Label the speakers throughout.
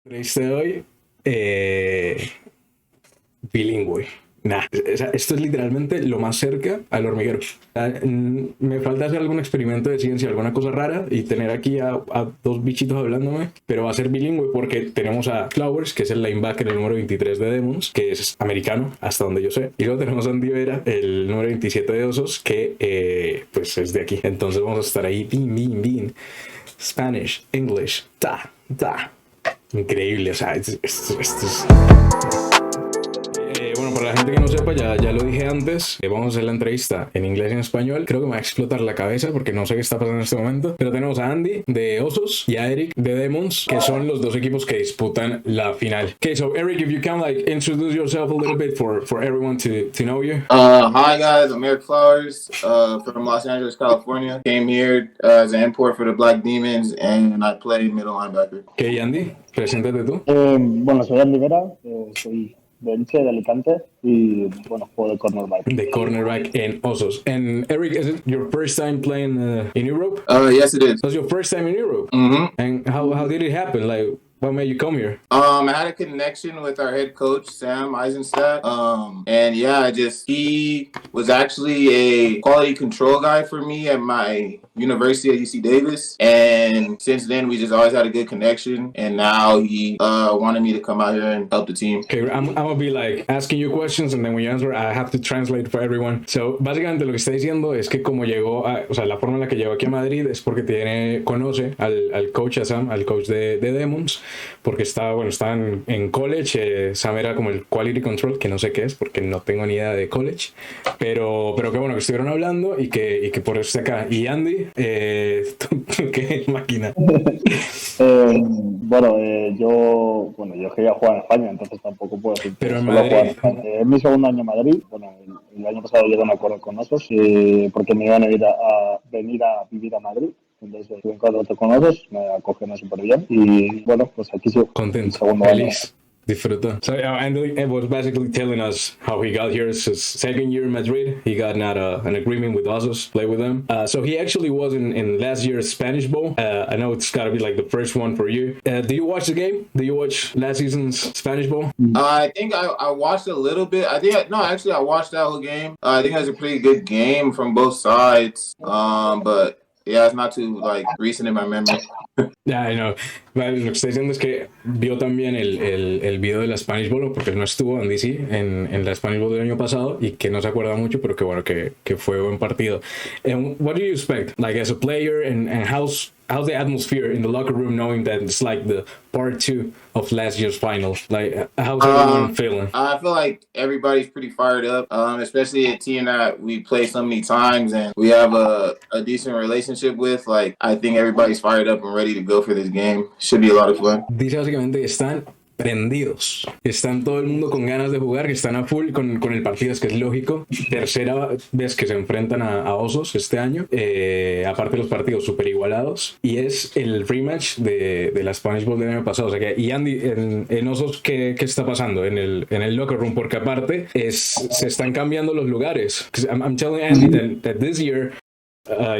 Speaker 1: Entrevista de hoy, bilingüe. Nah, esto es literalmente lo más cerca al hormiguero. Me falta hacer algún experimento de ciencia, alguna cosa rara y tener aquí a dos bichitos hablándome, pero va a ser bilingüe porque tenemos a Flowers, que es el linebacker, el número 23 de Demons, que es americano, hasta donde yo sé. Y luego tenemos a Andy Vera, el número 27 de Osos, que pues es de aquí. Entonces vamos a estar ahí, bin. Spanish, English, ta. Increíble, o sea, esto es... Bueno, para la gente que no sepa, ya lo dije antes, vamos a hacer la entrevista en inglés y en español. Creo que me va a explotar la cabeza porque no sé qué está pasando en este momento. Pero tenemos a Andy de Osos y a Eric de Demons, que son los dos equipos que disputan la final. Okay, so Eric, if you can like introduce yourself a little bit for everyone to know you.
Speaker 2: Hi guys, I'm Eric Flowers from Los Angeles, California. Came here as an import for the Black Demons and I play middle linebacker.
Speaker 1: Okay, Andy, preséntate tú.
Speaker 3: Bueno, soy Andy Vera, soy de Elche, de Alicante, y bueno, juego de cornerback.
Speaker 1: De cornerback en Osos. And Eric, is it your first time playing in Europe?
Speaker 2: Yes, it is.
Speaker 1: So it's your first time in Europe?
Speaker 2: Mm-hmm.
Speaker 1: And how did it happen? Like, what made you come here?
Speaker 2: I had a connection with our head coach, Sam Eisenstadt. And yeah, he was actually a quality control guy for me at my university at UC Davis. And since then, we just always had a good connection. And now he wanted me to come out here and help the team.
Speaker 1: Okay, I'm gonna be like asking you questions and then when you answer, I have to translate for everyone. So, básicamente lo que está diciendo es que como llegó, o sea, la forma en la que llegó aquí a Madrid es porque conoce al coach, a Sam, al coach de Demons, porque estaba en college. Sam era como el quality control, que no sé qué es porque no tengo ni idea de college, pero que bueno, que estuvieron hablando y que por eso está acá. Y Andy, ¿tú qué máquina?
Speaker 3: Yo quería jugar en España, entonces tampoco puedo decir.
Speaker 1: Pero en Madrid.
Speaker 3: Es mi segundo año en Madrid. Bueno, el año pasado llegué a un acuerdo con Osos porque me iban a venir a vivir a Madrid. Entonces estuve en contrato con Osos, me acogieron súper bien y bueno, pues aquí sigo.
Speaker 1: Contento, feliz. Disfruta. So Andy was basically telling us how he got here. It's his second year in Madrid. He got an agreement with Osos, play with them. So he actually was in last year's Spanish Bowl. I know it's got to be like the first one for you. Do you watch the game? Do you watch last season's Spanish Bowl?
Speaker 2: I think I watched a little bit. I watched that whole game. I think it was a pretty good game from both sides. But yeah, it's not too like recent in my memory.
Speaker 1: Yeah, I know. Vale, lo que estoy diciendo es que vio también el video de la Spanish Bowl, porque él no estuvo en DC en la Spanish Bowl del año pasado y que no se acuerda mucho, pero que bueno, que fue buen partido. What do you expect, like as a player, and how's the atmosphere in the locker room knowing that it's like the part 2 of last year's final? Like, how's everyone feeling?
Speaker 2: I feel like everybody's pretty fired up, especially a team that we play so many times and we have a decent relationship with. Like, I think everybody's fired up and ready to go for this game. Should be a lot of fun.
Speaker 1: Dice básicamente que están prendidos, están todo el mundo con ganas de jugar, que están a full con el partido, es que es lógico. Tercera vez que se enfrentan a Osos este año, aparte de los partidos súper igualados, y es el rematch de la Spanish Bowl del año pasado. O sea que, y Andy, en Osos, ¿qué está pasando en el locker room? Porque aparte se están cambiando los lugares. I'm telling Andy that this year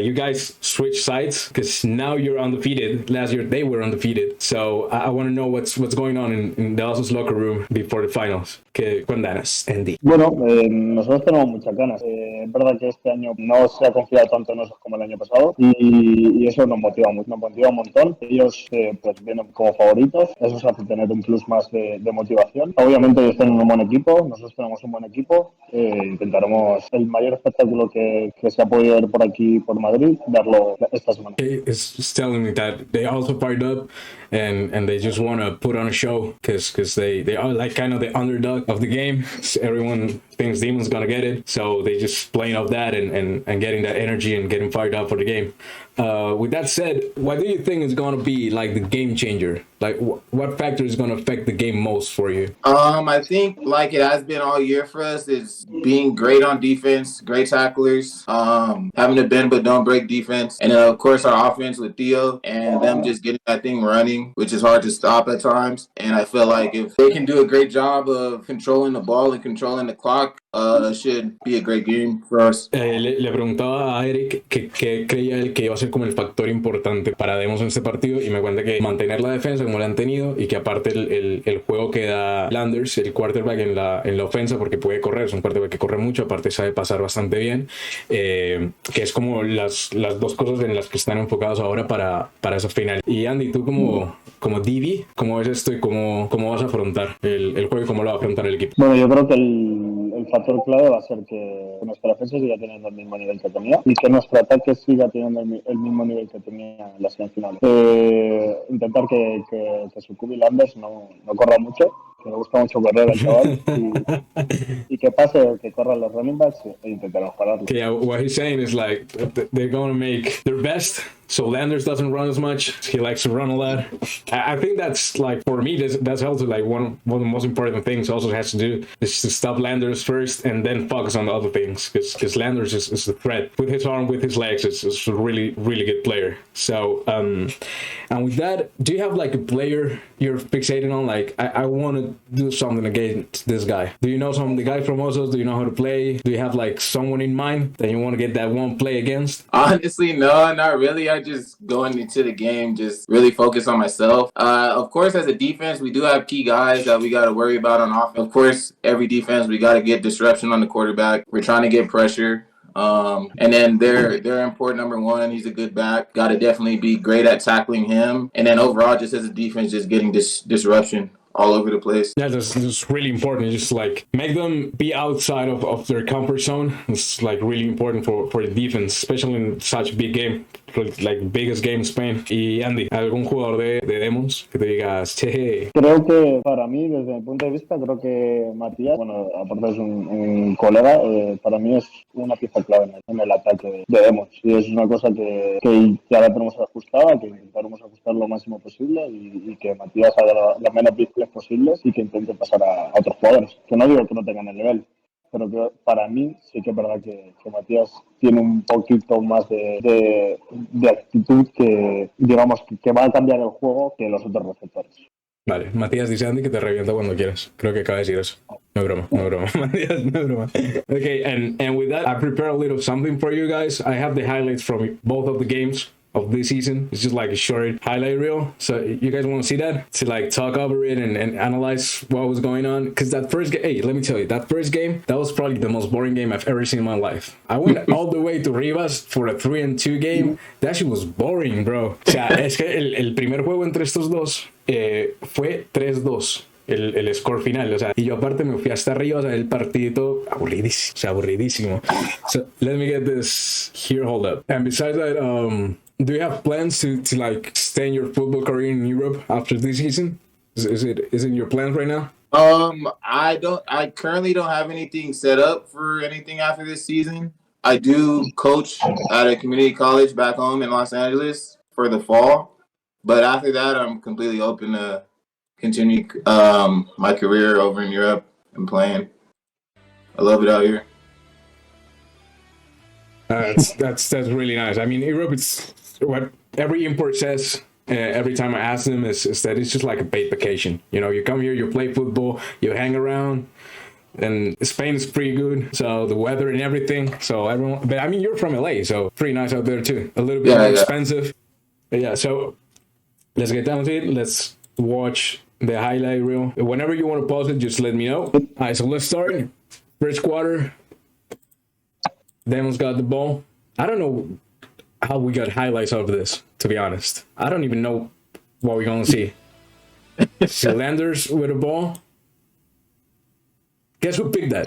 Speaker 1: you guys switch sides because now you're undefeated. Last year they were undefeated. So I want to know what's going on in the Osos locker room before the finals. Cuéntanos, Andy.
Speaker 3: Bueno, nosotros tenemos muchas ganas. Es verdad que este año no se ha confiado tanto en Osos como el año pasado y eso nos motiva mucho, nos motiva un montón. Ellos pues vienen como favoritos, eso se hace tener un plus más de motivación. Obviamente ellos tienen un buen equipo, nosotros tenemos un buen equipo. Intentaremos el mayor espectáculo que se ha podido ver por aquí, por Madrid, darlo esta semana.
Speaker 1: It's telling me that they also fired up and they just want to put on a show because they are like kind of the underdog of the game. Everyone thinks Demon's gonna get it, so they just playing off that and getting that energy and getting fired up for the game. With that said, what do you think is gonna be like the game changer? Like what factor is gonna affect the game most for you?
Speaker 2: I think like it has been all year for us is being great on defense, great tacklers, having a bend but don't break defense, and then of course our offense with Theo and them just getting that thing running, which is hard to stop at times. And I feel like if they can do a great job of controlling the ball and controlling the clock, should be a great game for us.
Speaker 1: Le preguntaba a Eric que creía él que iba a ser como el factor importante para Demos en este partido y me cuenta que mantener la defensa como la han tenido y que aparte el juego que da Landers, el quarterback en la ofensa, porque puede correr, es un quarterback que corre mucho, aparte sabe pasar bastante bien, que es como las dos cosas en las que están enfocados ahora para esa final. Y Andy, tú como DB, ¿cómo ves esto y cómo vas a afrontar el juego y cómo lo va a afrontar el equipo?
Speaker 3: Bueno, yo creo que el factor clave va a ser que nuestra defensa siga teniendo el mismo nivel que tenía y que nuestro ataque siga teniendo el mismo nivel que tenía en la semifinal. Intentar que Jacobo Landers no corra mucho, que me gusta mucho correr al chaval, y que pase, que corran los running backs e intentaremos pararlo.
Speaker 1: Yeah, what he's saying is like they're going to make their best. So Landers doesn't run as much. He likes to run a lot. I think that's like, for me, that's also like one of the most important things also has to do is to stop Landers first and then focus on the other things. Because Landers is a threat. With his arm, with his legs, it's a really, really good player. So, and with that, do you have like a player you're fixated on? Like, I want to do something against this guy. Do you know the guy from OSOS? Do you know how to play? Do you have like someone in mind that you want to get that one play against?
Speaker 2: Honestly, no, not really. I just going into the game, just really focus on myself. Of course, as a defense, we do have key guys that we got to worry about on offense. Of course, every defense, we got to get disruption on the quarterback. We're trying to get pressure. And then they're important number one. He's a good back. Got to definitely be great at tackling him. And then overall, just as a defense, just getting disruption all over the place.
Speaker 1: Yeah, that's really important. Just like make them be outside of their comfort zone. It's like really important for the defense, especially in such a big game, like biggest game in Spain. Y Andy, ¿algún jugador de Demons que te digas, che?
Speaker 3: Creo que para mí, desde mi punto de vista, creo que Matías, bueno, aparte es un colega, para mí es una pieza clave en el ataque de Demons. Y es una cosa que ya la tenemos ajustada, que intentaremos ajustar lo máximo posible y que Matías haga las menos difíciles posibles y que intente pasar a otros jugadores. Que no digo que no tengan el nivel, pero que para mí sí que es verdad que Matías tiene un poquito más de actitud que, digamos, que va a cambiar el juego que los otros receptores.
Speaker 1: Vale, Matías dice Andy que te revienta cuando quieras. Creo que acaba de decir eso. No broma. Matías, no broma. Okay, and with that, I prepared a little something for you guys. I have the highlights from both of the games of this season. It's just like a short highlight reel. So you guys want to see that? To like talk over it and analyze what was going on? Because that first game, hey, let me tell you, that first game, that was probably the most boring game I've ever seen in my life. I went all the way to Rivas for a 3-2 game. That shit was boring, bro. O sea, es que el primer juego entre estos dos fue 3-2. El score final, o sea, y yo aparte me fui hasta arriba, o sea, el partidito aburridísimo. So let me get this here, hold up. And besides that, do you have plans to like stay in your football career in Europe after this season? Is it in your plans right now?
Speaker 2: I currently don't have anything set up for anything after this season. I do coach at a community college back home in Los Angeles for the fall, but after that, I'm completely open to continue my career over in Europe and playing. I love it out here.
Speaker 1: That's really nice. I mean, Europe, it's what every import says. Every time I ask them is that it's just like a paid vacation. You know, you come here, you play football, you hang around, and Spain is pretty good. So the weather and everything. So everyone, but I mean, you're from LA, so pretty nice out there too. A little bit more expensive. But yeah, so let's get down to it. Let's watch the highlight reel. Whenever you want to pause it, just let me know. All right, so let's start. First quarter. Demos got the ball. I don't know how we got highlights of this, to be honest. I don't even know what we're going to see. See Landers with the ball. Guess who picked that?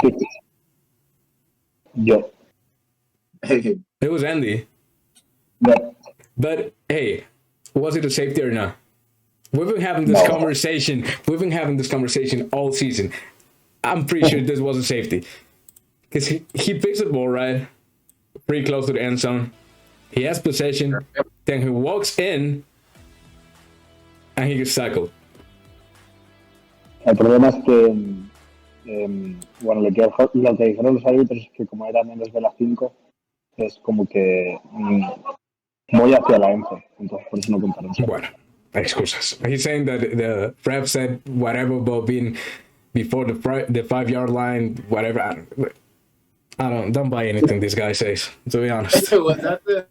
Speaker 3: Yo.
Speaker 2: Hey.
Speaker 1: It was Andy.
Speaker 3: No.
Speaker 1: But, hey, was it a safety or not? We've been having this conversation. We've been having this conversation all season. I'm pretty sure this was a safety. Because he picks the ball right, pretty close to the end zone. He has possession. Then he walks in, and he gets tackled.
Speaker 3: El problema es que, bueno, lo que dijeron los árbitros es que como era menos de las 5, es como que voy hacia la 11. Entonces, por eso no contaron.
Speaker 1: Bueno, excusas. He's saying that the ref said whatever about being before the 5 yard line, whatever. I don't buy anything this guy says, to be honest.
Speaker 2: Was that the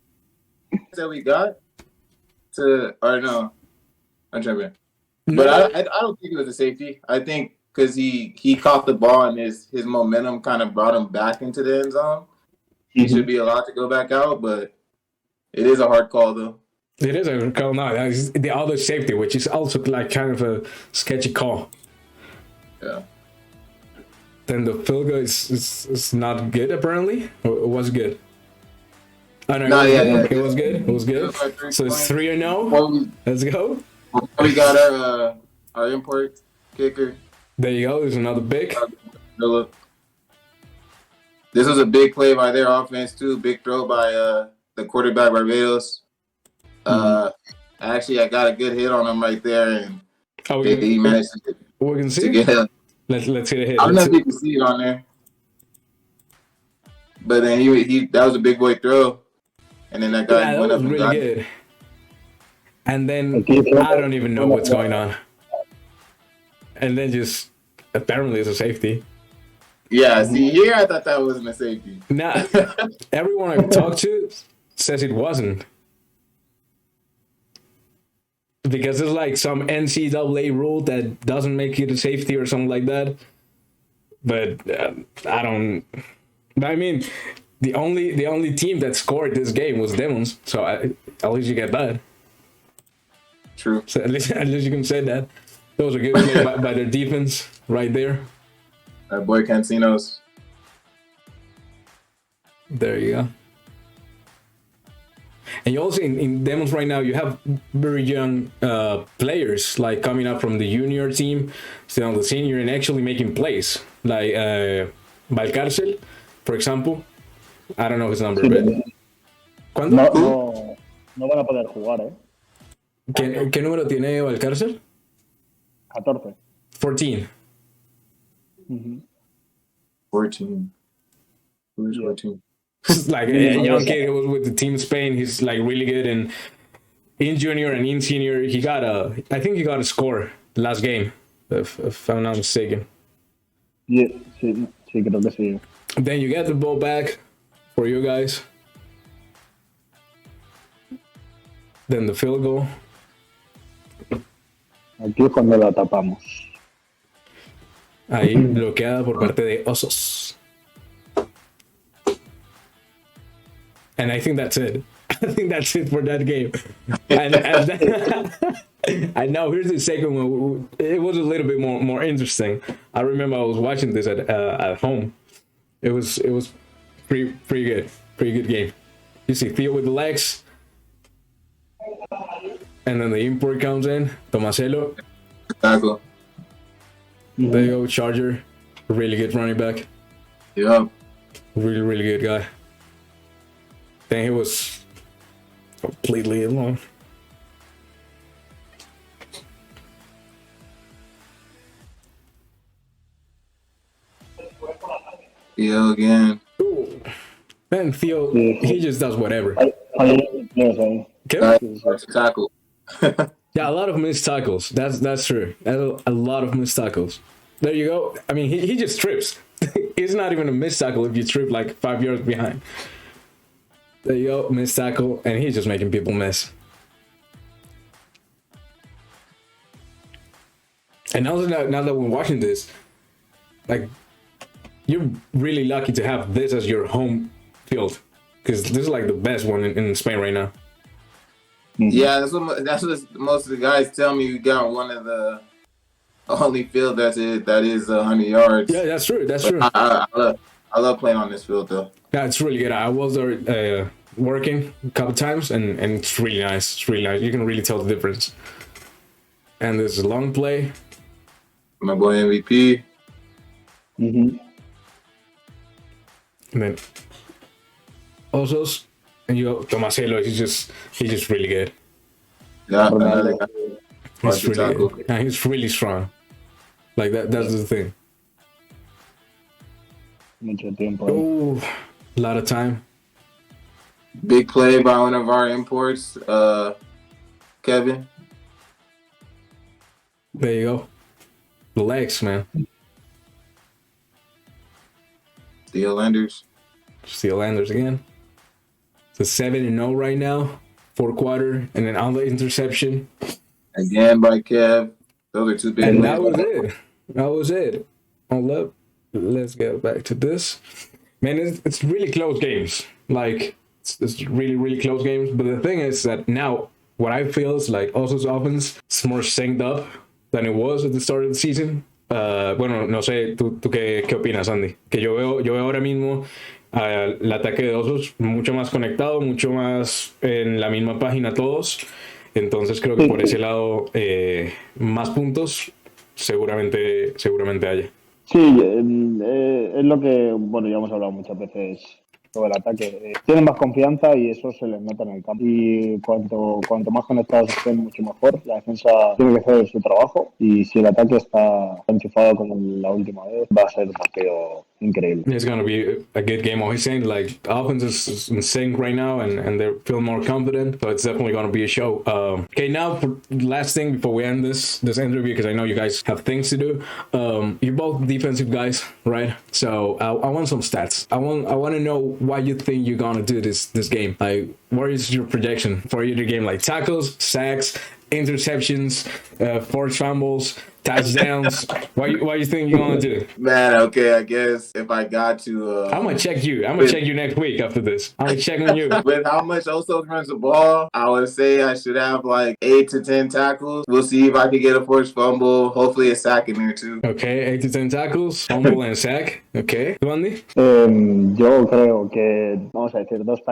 Speaker 2: that we got to or no? I'm tripping. But I don't think it was a safety. I think because he caught the ball and his momentum kind of brought him back into the end zone. He should be allowed to go back out, but it is a hard call though.
Speaker 1: It is a call now. That's the other safety, which is also like kind of a sketchy call.
Speaker 2: Yeah.
Speaker 1: Then the field goal is not good apparently. Or it was good. Oh, no, it was good. It was good. So it's 3-0. Let's go.
Speaker 2: We got our import kicker.
Speaker 1: There you go. There's another big.
Speaker 2: This was a big play by their offense too. Big throw by the quarterback Barbados. Actually, I got a good hit on him right there, and he managed to get him.
Speaker 1: Let's hit a hit.
Speaker 2: I don't know if you can see it on there, but then he that was a big boy throw, and then that guy went up and got
Speaker 1: good. And then I don't even know what's going on, and then just apparently it's a safety.
Speaker 2: Yeah, see here I thought that wasn't a safety.
Speaker 1: Nah, everyone I've talked to says it wasn't. Because it's like some NCAA rule that doesn't make it a safety or something like that. But I don't. I mean, the only team that scored this game was Demons, so at least you get that.
Speaker 2: True.
Speaker 1: So at least you can say that. That was a good play by their defense right there.
Speaker 2: That boy Cancinos.
Speaker 1: There you go. And you also in Demons right now, you have very young players like coming up from the junior team, still on the senior, and actually making plays. Like Valcárcel, for example. I don't know his number, but
Speaker 3: ¿Cuándo? No van a poder jugar, ¿eh?
Speaker 1: ¿Qué número tiene Valcárcel?
Speaker 3: 14.
Speaker 1: 14.
Speaker 2: 14. Who's 14?
Speaker 1: Like a young kid who was with the team Spain. He's like really good, and in junior and in senior, I think he got a score last game, if I'm not mistaken.
Speaker 3: Yeah, sí, creo que sí.
Speaker 1: Then you get the ball back for you guys. Then the field goal.
Speaker 3: Aquí es cuando la tapamos.
Speaker 1: Ahí bloqueada por parte de OSOS. And I think that's it. I think that's it for that game. And now here's the second one. It was a little bit more interesting. I remember I was watching this at home. It was pretty good. Pretty good game. You see Theo with the legs. And then the import comes in. Tomaselo.
Speaker 2: Tackle.
Speaker 1: There you go, Charger. Really good running back.
Speaker 2: Yeah.
Speaker 1: Really, really good guy. Then he was completely alone.
Speaker 2: Theo again.
Speaker 1: Ooh. Man, Theo, he just does whatever.
Speaker 2: Tackle.
Speaker 1: Yeah, a lot of missed tackles. That's true. A lot of missed tackles. There you go. I mean, he just trips. It's not even a missed tackle if you trip like 5 yards behind. There you go, missed tackle, and he's just making people miss. And now that we're watching this, like, you're really lucky to have this as your home field, because this is like the best one in Spain right now.
Speaker 2: Yeah, that's what most of the guys tell me. We got one of the only field that is 100 yards.
Speaker 1: Yeah, that's true. That's true.
Speaker 2: I love playing on this field though.
Speaker 1: Yeah, it's really good. I was there working a couple times, and it's really nice. It's really nice. You can really tell the difference. And there's a long play.
Speaker 2: My boy MVP.
Speaker 1: And then Osos, and you go Tomaselo. He's just really good.
Speaker 2: Yeah,
Speaker 1: he's really good. Yeah, he's really strong. Like that's the thing.
Speaker 3: Mucho tiempo.
Speaker 1: Oh, a lot of time.
Speaker 2: Big play by one of our imports, Kevin.
Speaker 1: There you go. The legs, man.
Speaker 2: The Landers.
Speaker 1: Steel Landers again. It's 7-0 right now. Fourth quarter and then on the interception.
Speaker 2: Again by Kev. Those are two big
Speaker 1: And
Speaker 2: wins.
Speaker 1: that was it. That was it. Hold up. Let's get back to this. Man, it's really close games. Like, it's really, really close games. But the thing is that now, what I feel is like OSOS offense is more synced up than it was at the start of the season. Bueno, no sé, ¿tú qué opinas, Andy? Que yo veo ahora mismo el ataque de OSOS mucho más conectado, mucho más en la misma página todos. Entonces creo que por ese lado más puntos seguramente haya.
Speaker 3: Sí, es lo que, bueno, ya hemos hablado muchas veces sobre el ataque. Tienen más confianza y eso se les nota en el campo. Y cuanto más conectados estén, mucho mejor. La defensa tiene que hacer su trabajo y si el ataque está enchufado como la última vez, va a ser un partido increíble.
Speaker 1: It's going to be a good game. Always saying, like, the offense is in sync right now and they feel more confident. So it's definitely going to be a show. Okay, now for last thing before we end this interview, because I know you guys have things to do. You're both defensive guys, right? So I want some stats. I want to know why you think you're going to do this game. Like, what is your projection for either game? Like tackles, sacks, interceptions, forced fumbles, touchdowns. Why you think you're gonna do?
Speaker 2: Man, okay, I guess if I got to
Speaker 1: I'm gonna check you. I'm gonna check you next week after this. I'm gonna check on you.
Speaker 2: With how much OSOS runs the ball, I would say I should have like 8 to 10 tackles. We'll see if I can get a forced fumble. Hopefully a sack in there too.
Speaker 1: Okay, 8 to 10 tackles, fumble and sack. Okay, ¿tú, Andy?
Speaker 3: Yo creo que vamos a decir 3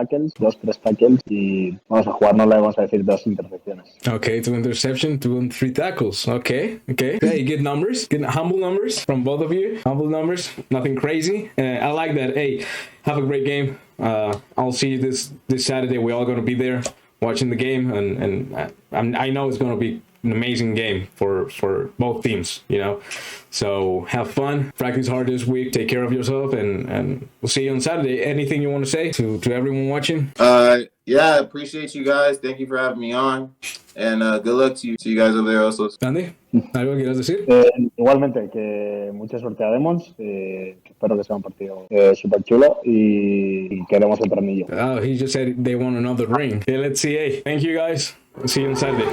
Speaker 3: tackles y vamos a jugárnosla y vamos a decir 2 intercepciones.
Speaker 1: Okay, 2 interceptions, 2 and 3 tackles. Okay. Hey, good numbers, good humble numbers from both of you. Humble numbers, nothing crazy. I like that. Hey, have a great game. I'll see you this Saturday. We're all gonna be there watching the game, and I know it's gonna be an amazing game for both teams, you know. So have fun, practice hard this week, take care of yourself, and we'll see you on Saturday. Anything you want to say to everyone watching?
Speaker 2: Yeah, I appreciate you guys. Thank you for having me on, and good luck to you guys over there also.
Speaker 1: Andy, ¿algo que quieras decir?
Speaker 3: Igualmente, que mucha suerte a Demons, que espero que sea un partido súper chulo y queremos el tornillo.
Speaker 1: Oh, he just said they want another ring. Okay, let's see. Hey, thank you guys. See you on Saturday.